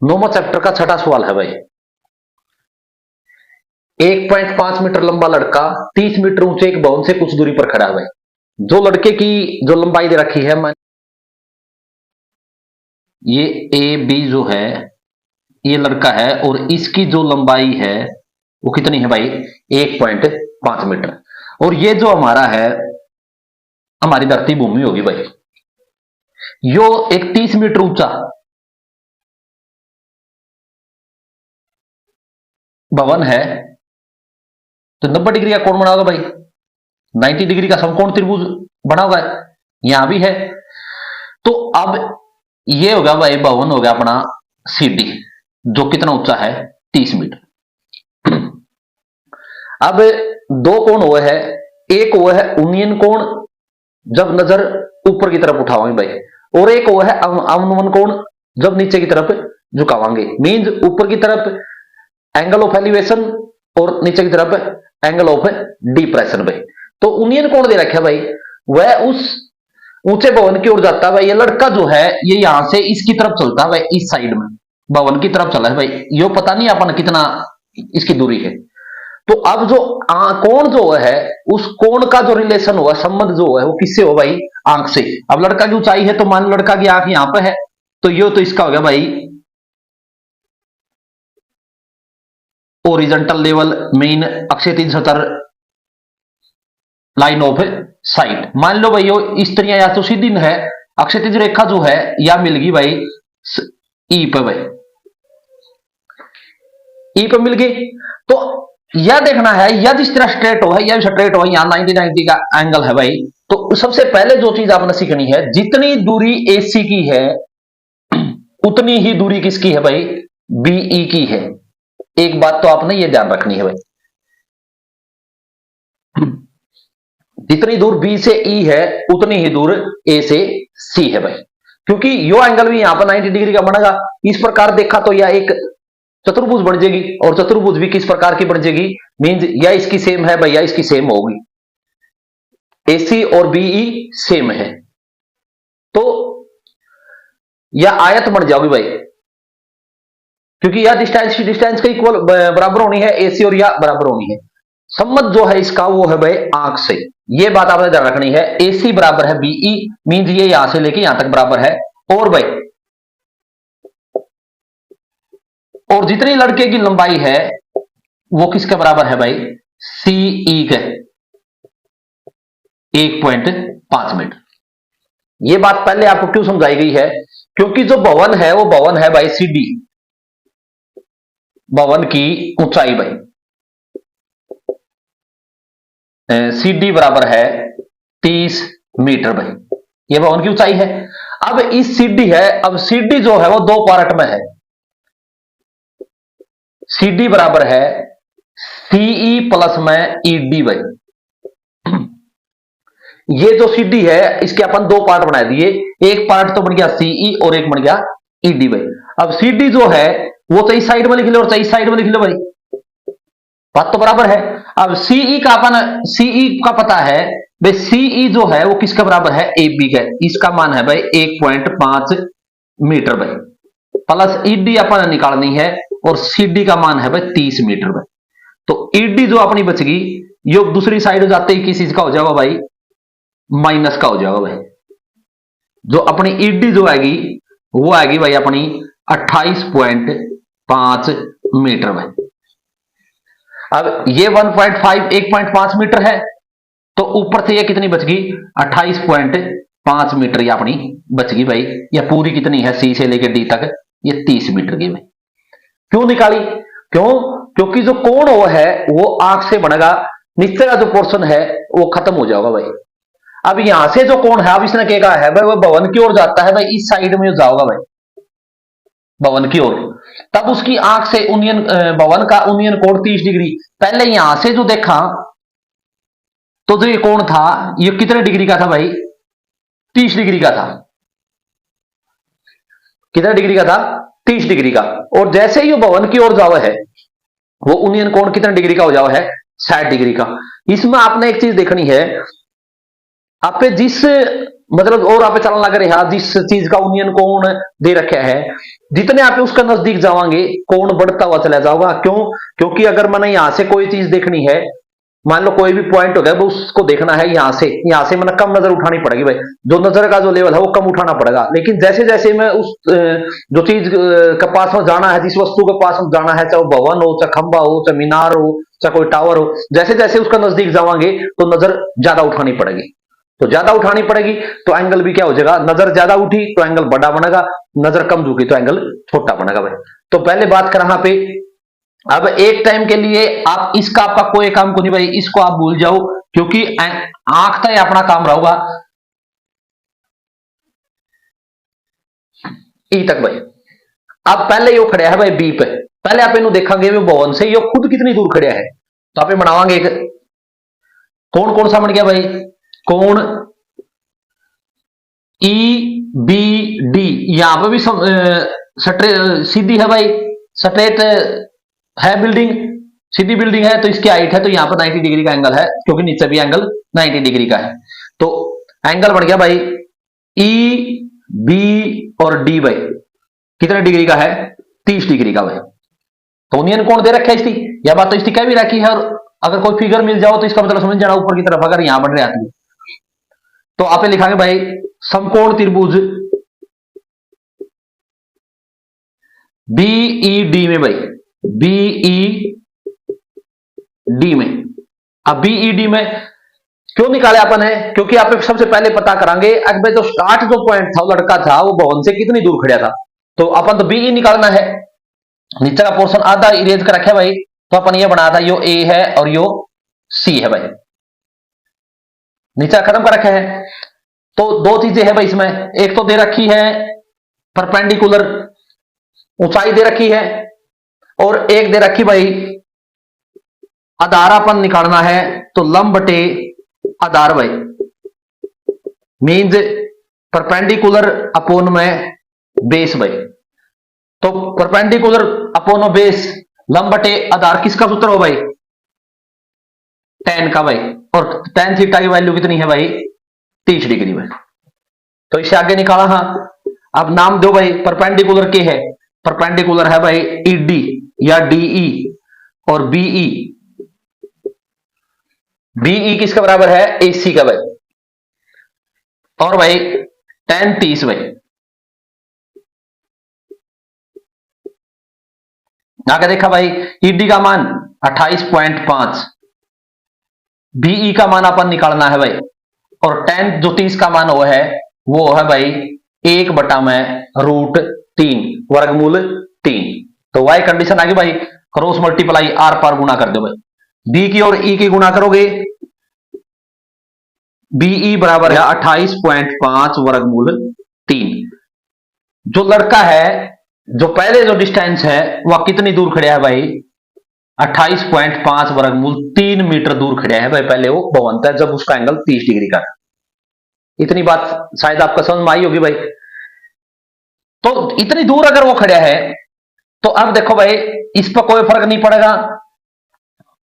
9वां chapter का छठा सवाल है भाई। 1.5 मीटर लंबा लड़का 30 मीटर ऊंचे एक भवन से कुछ दूरी पर खड़ा है भाई। जो लड़के की जो लंबाई दे रखी है, ये ए बी जो है ये लड़का है, और इसकी जो लंबाई है वो कितनी है भाई? 1.5 मीटर। और ये जो हमारा है, हमारी धरती भूमि होगी भाई। यो एक 30 मीटर ऊंचा भवन है, तो 90 डिग्री का कोण बना होगा भाई। 90 डिग्री का समकोण त्रिभुज बना होगा, यहां भी है। तो अब ये होगा भाई, भवन होगा अपना सीडी, जो कितना ऊंचा है? 30 मीटर। अब दो कोण हुए हैं, एक हुआ है उन्नयन कोण जब नजर ऊपर की तरफ उठावांगे भाई, और एक हुआ है अवनमन कोण जब नीचे की तरफ झुकावांगे। मीन्स ऊपर की तरफ एंगल ऑफ एलिवेशन और नीचे की तरफ एंगल ऑफ डिप्रेशन भाई। तो उन्नयन कोण दे रखा भाई, वह उस ऊंचे भवन की ओर जाता है भाई। ये लड़का जो है ये यहां से इसकी तरफ चलता है भाई, इस साइड में भवन की तरफ चला है भाई। यो पता नहीं अपन कितना इसकी दूरी है। तो अब जो कोण जो है, उस कोण का जो रिलेशन हुआ, संबंध जो है वो किससे हो भाई? आंख से। अब लड़का की ऊंचाई है, तो मान लो लड़का की आंख यहां पे है, तो यो तो इसका हो गया भाई ओरिजेंटल लेवल, मेन अक्षैतिज सतर लाइन ऑफ साइट। मान लो भाई यो इस तरह या तो सीधी है, अक्षैतिज रेखा जो है या मिल गई भाई ई पे भाई, ई पे मिल गई। तो यह देखना है, या जिस तरह स्ट्रेट हो है या स्ट्रेट हो, यहां 90 का एंगल है भाई। तो सबसे पहले जो चीज आपने सीखनी है, जितनी दूरी एसी की है उतनी ही दूरी किसकी है भाई? बीई की है। एक बात तो आपने ये ध्यान रखनी है भाई, जितनी दूर बी से ई है उतनी ही दूर ए से सी है भाई। क्योंकि यो एंगल भी यहां पर 90 डिग्री का बनेगा। इस प्रकार देखा तो यह एक चतुर्भुज बन जाएगी, और चतुर्भुज भी किस प्रकार की बन जाएगी? मींस या इसकी सेम है भाई, या इसकी सेम होगी। एसी और बीई सेम है, तो यह आयत बन जाओगी भाई। क्योंकि यह डिस्टेंस का इक्वल बराबर होनी है, एसी और यह बराबर होनी है। सम्मत जो है इसका वो है भाई आंख से। ये बात आपने ध्यान रखनी है। एसी बराबर है बीई, मींस ये यहां से लेके यहां तक बराबर है। और भाई, और जितनी लड़के की लंबाई है वो किसके बराबर है भाई? सीई के 1.5 मीटर। ये बात पहले आपको क्यों समझाई गई है? क्योंकि जो भवन है वो भवन है भाई सीडी, भवन की ऊंचाई भाई सीडी बराबर है 30 मीटर भाई। ये भवन की ऊंचाई है। अब इस सीडी है, अब सीडी जो है वो दो पार्ट में है। सीडी बराबर है सीई प्लस में ईडी भाई। ये जो सीडी है इसके अपन दो पार्ट बना दिए, एक पार्ट तो बन गया सीई और एक बन गया ईडी भाई। अब सीडी जो है वो तो इस साइड में लिख लो और इस साइड में लिख लो भाई, बात तो बराबर है। अब सीई का अपन सीई का पता है भाई, सीई जो है वो किसका बराबर है? ए बी का। इसका मान है भाई 1.5 मीटर भाई, प्लस ईडी अपन निकालनी है, और सीडी का मान है भाई 30 मीटर भाई। तो ईडी जो अपनी बच गई, यो दूसरी साइड जाते ही किस चीज का हो जाएगा भाई? माइनस का हो जाएगा भाई। जो अपनी ईडी जो आएगी वो आएगी भाई अपनी 28.5 मीटर भाई। अब ये 1.5 मीटर है, तो ऊपर से ये कितनी बच गई? 28.5 मीटर ये अपनी बच गई भाई। ये पूरी कितनी है? सी से लेकर डी तक ये 30 मीटर की भाई। क्यों निकाली? क्यों? क्योंकि जो कोण वो है वो आंख से बनेगा, नीचे का जो पोर्शन है वो खत्म हो जाएगा भाई। अब यहां से जो कोण है, अब इसने क्या कहा है भाई, वो भवन की ओर जाता है भाई, इस साइड में जाओगा भाई भवन की ओर। तब उसकी आंख से उन्नयन भवन का उन्नयन कोण 30 डिग्री। पहले यहां से जो देखा तो जो ये कोण था ये कितने डिग्री का था भाई? 30 डिग्री का था। कितने डिग्री का था? 30 डिग्री का। और जैसे ही भवन की ओर जावा है वो उन्नयन कोण कितने डिग्री का हो जावा है? 60 डिग्री का। इसमें आपने एक चीज देखनी है, आप पे जिस मतलब और आप पे चलन लग रहा जिस चीज का यूनियन कोण दे रखा है, जितने आप उसका नजदीक जाओगे कोण बढ़ता हुआ चला जाओगा। क्यों? क्योंकि अगर मैंने यहां से कोई चीज देखनी है, मान लो कोई भी पॉइंट हो गया वो उसको देखना है यहां से मैंने कम नजर उठानी पड़ेगी भाई, जो नजर का जो लेवल है वो कम उठाना पड़ेगा। लेकिन जैसे जैसे मैं उस जो चीज के पास में जाना है, जिस वस्तु के पास में जाना है, चाहे वो भवन हो, चाहे खंबा हो, चाहे मीनार हो, चाहे कोई टावर हो, जैसे जैसे उसका नजदीक जावांगे तो नजर ज्यादा उठानी पड़ेगी। तो ज्यादा उठानी पड़ेगी तो एंगल भी क्या हो जाएगा, नजर ज्यादा उठी तो एंगल बड़ा बनेगा, नजर कम झुकी तो एंगल छोटा बनेगा भाई। तो पहले बात कर यहां पे, अब एक टाइम के लिए आप इसका आपका कोई काम को नहीं भाई, इसको आप भूल जाओ, क्योंकि आंख तक अपना काम रहेगा ई तक भाई। अब पहले यो खड़ा है भाई बी पे, पहले आप इन्हें देखेंगे भवन से यो खुद कितनी दूर खड़ा है। तो आप बनावांगे एक कौन कौन सा बन गया भाई, कोण ई बी डी, यहां पर भी सीधी है भाई, स्ट्रेट है बिल्डिंग, सीधी बिल्डिंग है तो इसकी हाइट है, तो यहां पर 90 डिग्री का एंगल है, क्योंकि नीचे भी एंगल 90 डिग्री का है। तो एंगल बन गया भाई ई बी और डी भाई, कितने डिग्री का है, 30 डिग्री का भाई। तो यूनियन कोण दे रखा है इसकी, यह बात तो इसकी कह भी रखी है, और अगर कोई फिगर मिल जाओ तो इसका मतलब समझ जाना ऊपर की तरफ अगर यहां बन रहा है तो आप लिखांगे भाई समकोण त्रिभुज बीई डी में भाई, बीई डी में। अब बीई डी में क्यों निकाले अपन है, क्योंकि आप सबसे पहले पता करांगे अगर जो स्टार्ट जो पॉइंट था वो लड़का था वो भवन से कितनी दूर खड़ा था, तो अपन तो बीई निकालना है। नीचे का पोर्शन आधा इरेज कर रखे भाई, तो अपन ये बना था यो ए है और यो सी है भाई, नीचे खत्म कर रखे है। तो दो चीजें है भाई इसमें, एक तो दे रखी है परपेंडिकुलर ऊंचाई दे रखी है, और एक दे रखी भाई आधार अपन निकालना है, तो लंब बटे आधार भाई, मीन्स परपेंडिकुलर अपोन में बेस भाई। तो परपेंडिकुलर अपोन बेस लंब बटे आधार किसका सूत्र हो भाई, tan का भाई, और tan थीटा की वैल्यू कितनी है भाई, 30 डिग्री भाई। तो इससे आगे निकाला, हाँ अब नाम दो भाई, परपेंडिकुलर के है, परपेंडिकुलर है भाई ईडी या डीई, और बीई, बीई किसका बराबर है, एसी का भाई, और भाई tan 30 भाई। आगे देखा भाई ईडी का मान 28.5, बीई का मान अपन निकालना है भाई, और tan जो 30 का मान वो है भाई 1/√3 वर्गमूल 3। तो y कंडीशन आ गई भाई, क्रॉस मल्टीप्लाई आर पार गुना कर दो भाई, b की और e की गुना करोगे, बीई बराबर है 28.5 वर्गमूल 3। जो लड़का है जो पहले जो डिस्टेंस है वह कितनी दूर खड़ा है भाई, 28.5 वर्गमूल 3 मीटर दूर खड़ा है भाई, पहले वो भवन था जब उसका एंगल 30 डिग्री का था। इतनी बात शायद आपका समझ में आई होगी भाई। तो इतनी दूर अगर वो खड़ा है तो अब देखो भाई इस पर कोई फर्क नहीं पड़ेगा,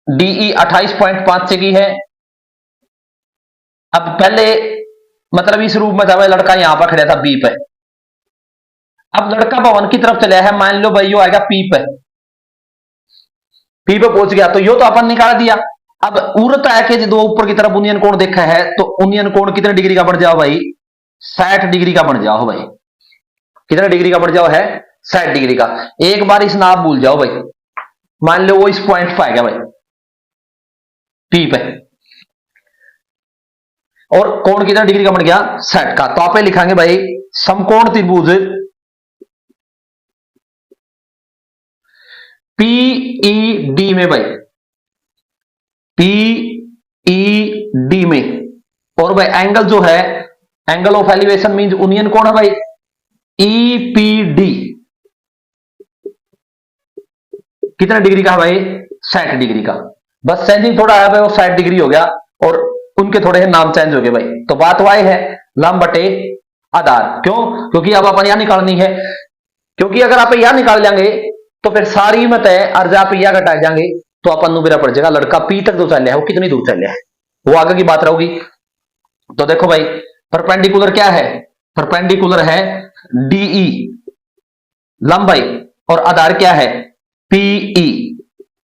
डीई 28.5 से की है। अब पहले मतलब इस रूप में था भाई, लड़का यहां पर खड़ा था बी पे, अब लड़का भवन की तरफ चला है, मान लो भाई यो आएगा पी पे, पी पे पहुंच गया तो यो तो अपन निकाल दिया। अब उरत है कि दो ऊपर की तरफ यूनियन कोण देखा है, तो यूनियन कोण कितने डिग्री का बन जाओ भाई, 60 डिग्री का बन जाओ भाई, कितने डिग्री का बन जाओ है, 60 डिग्री का। एक बार इस नाप भूल जाओ भाई, मान लो वो इस पॉइंट पे आ गया भाई पी पे, और कोण कितने डिग्री का बन गया, 60 का। तो आप लिखांगे भाई समकोण त्रिभुज पीईडी में भाई, पीईडी में, और भाई एंगल जो है angle of elevation means union कोण है भाई ईपीडी, कितने डिग्री का है भाई, 60 डिग्री का। बस चेंजिंग थोड़ा है भाई, वो 60 डिग्री हो गया और उनके थोड़े नाम चेंज हो गए भाई। तो बात वाई है लंब बटे आधार, क्यों, क्योंकि अब अपन यहां निकालनी है, क्योंकि अगर आप यहां निकाल लेंगे तो फिर सारी मत है अर्ज आप यहां घटा जाएंगे, तो अपन मेरा पड़ जाएगा लड़का पी तक जो चल रहा है वो कितनी दूर चल रहा है, वो आगे की बात रहोगी। तो देखो भाई, परपेंडिकुलर क्या है? परपेंडिकुलर है डीई लंबाई, और आधार क्या है? पीई।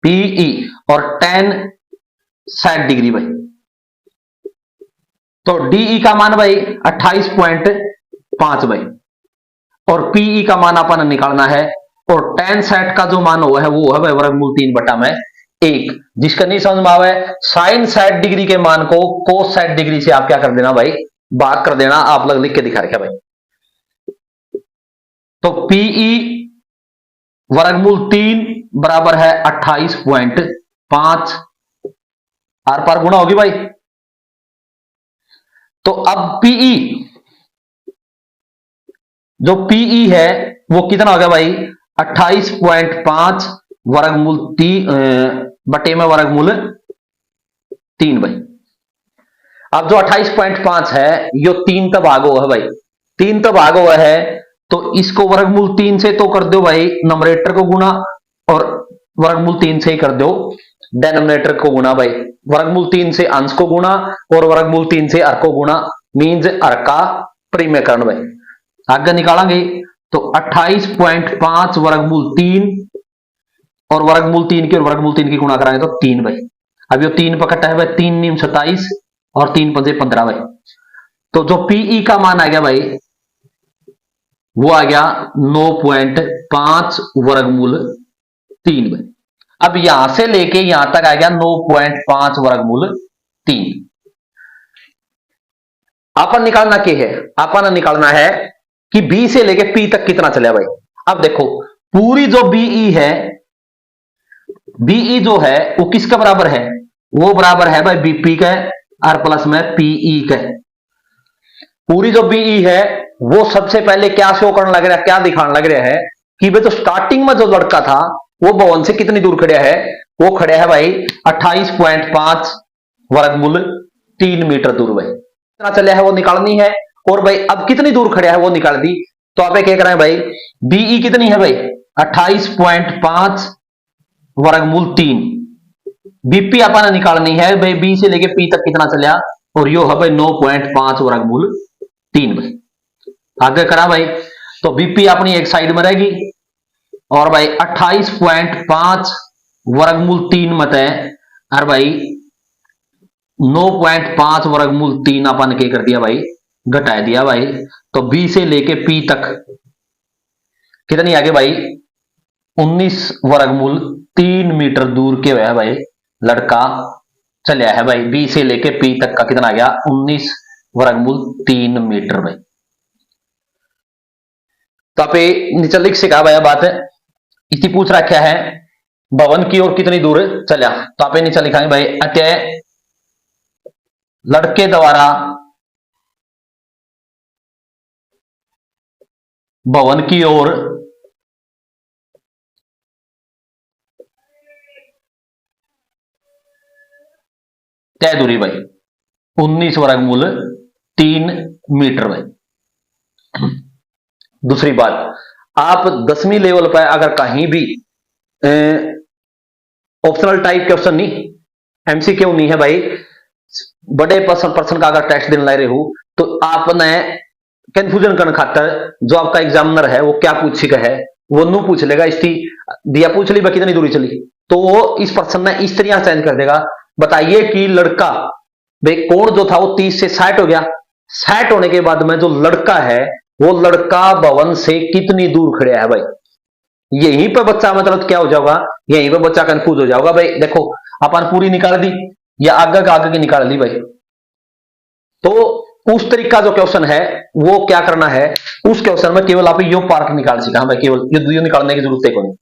पीई और tan 60 डिग्री भाई। तो डीई का मान भाई 28.5 भाई, और पीई का मान अपन निकालना है, और tan 60 का जो मान हुआ है वो है भाई वर्गमूल 3/1। जिसका नहीं समझ में आवे, sin 60 डिग्री के मान को cos 60 डिग्री से आप क्या कर देना भाई, भाग कर देना। आप लोग लिख के दिखा रखे भाई। तो पीई वर्गमूल 3 बराबर है 28.5, आर पार गुणा होगी भाई। तो अब पीई, जो पीई है वो कितना हो गया भाई? 28.5 वर्गमूल 3 बटे में वर्गमूल 3 भाई। अब जो 28.5 है यो 3 का भाग हुआ है भाई, 3 का भाग हुआ है, तो इसको वर्गमूल 3 से तो कर दो भाई नंबरेटर को गुणा, और वर्गमूल 3 से ही कर दो डेनोमिनेटर को गुणा भाई। वर्गमूल 3 से अंश को गुणा और वर्गमूल 3 से अर्क को गुणा, मीन्स अर्क का परिमेयकरण भाई। आगे निकालेंगे तो 28.5 वर्गमूल 3 और वर्गमूल 3 की और वर्गमूल 3 की गुणा कराएंगे तो 3 भाई। अब ये 3 पकड़ता है भाई, 3 नीम 27 और 3 पंजे 15 भाई। तो जो पीई का मान आ गया भाई वो आ गया 9.5 वर्गमूल 3 भाई। अब यहां से लेके यहां तक आ गया 9.5 वर्गमूल 3। अपन निकालना क्या है? अपन निकालना है कि बी से लेके पी तक कितना चला भाई। अब देखो पूरी जो बीई है, बीई जो है वो किसका बराबर है? वो बराबर है भाई बीपी का और प्लस में पीई का। पूरी जो बीई है वो सबसे पहले क्या शो करने लग रहा है, क्या दिखाने लग रहा है कि भाई जो स्टार्टिंग में जो लड़का था वो भवन से कितनी दूर खड़ा है? वो खड़ा है भाई 28.5 वर्गमूल 3 मीटर दूर भाई। कितना चला है वो निकालनी है, और भाई अब कितनी दूर खड़ा है वो निकाल दी। तो आप क्या करें भाई, बीई कितनी है भाई? 28.5 वर्गमूल 3। बीपी अपन निकालनी है भाई, बी से लेके पी तक कितना चला, और यो है भाई 9.5 वर्गमूल 3 भाई। आगे करा भाई, तो बीपी अपनी एक साइड में रहेगी, और भाई 28.5 वर्गमूल 3 मत है, और भाई 9.5 वर्गमूल 3 अपन के कर दिया भाई, घटा दिया भाई। तो बी से लेके पी तक कितनी आगे भाई? 19 वर्गमूल 3 मीटर दूर के है भाई लड़का चलिया है भाई। बी से लेके पी तक का कितना आ गया? 19 वर्गमूल 3 मीटर भाई। तो आप नीचे लिख से कहा भाई बात है, इसी पूछ रखा है भवन की ओर कितनी दूर चलिया। तो आप नीचे लिखाएंगे भाई, अतः लड़के द्वारा भवन की ओर तय दूरी भाई 19 वर्गमूल 3 मीटर भाई। दूसरी बात, आप 10वीं लेवल पर अगर कहीं भी ऑप्शनल टाइप क्वेश्चन नहीं, एमसीक्यू नहीं है भाई, बड़े पर्सन का अगर टेस्ट देने ला रहे हो, तो आपने कंफ्यूजन करने खातर जो आपका एग्जामिनर है वो क्या पूछेगा है, वो नू पूछ लेगा इसकी दिया पूछ ली कितनी दूरी चली, तो वो इस पर्सन ने इस तरह चेंज कर देगा। बताइए कि लड़का भाई कोण जो था वो 30 से 60 हो गया, 60 होने के बाद में जो लड़का है वो लड़का भवन से कितनी दूर खड़ा है भाई। यहीं पर बच्चा मतलब क्या हो जाएगा, यहीं पर बच्चा कंफ्यूज हो जाएगा भाई। देखो अपन पूरी निकाल दी या आगे की निकाल दी भाई। तो उस तरीका जो क्वेश्चन है वो क्या करना है, उस क्वेश्चन में केवल आप यो पार्ट निकाल सका भाई, केवल यो निकालने की जरूरत है कोई।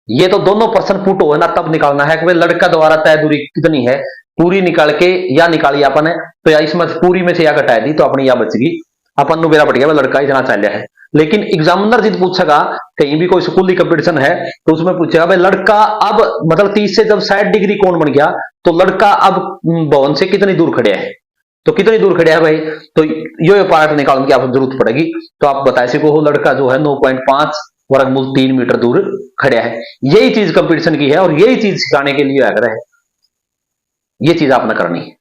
ये तो दोनों पर्सन पुट हो ना तब निकालना है कि भाई लड़का द्वारा तय दूरी कितनी है, पूरी निकाल के या निकाली अपन है, तो या इसमें पूरी में से या घटा दी तो अपनी या बच गई, अपन नु बेरा पड़ गया लड़का इतना चल है। लेकिन एग्जामिनर जिद पूछेगा कहीं भी कोई स्कूली कंपटीशन है तो उसमें पूछेगा भाई लड़का अब मतलब 30 से जब 60 डिग्री कोण बन गया तो लड़का अब भवन से कितनी दूर खड़ा है, तो कितनी दूर खड़ा है भाई, तो यो पार्ट निकालने की आपको जरूरत पड़ेगी। तो आप बता सको हो लड़का जो है 9.5 वर्गमूल 3 मीटर दूर खड़ा है। यही चीज कंपटीशन की है और यही चीज सिखाने के लिए अगर है, ये चीज आपने करनी है।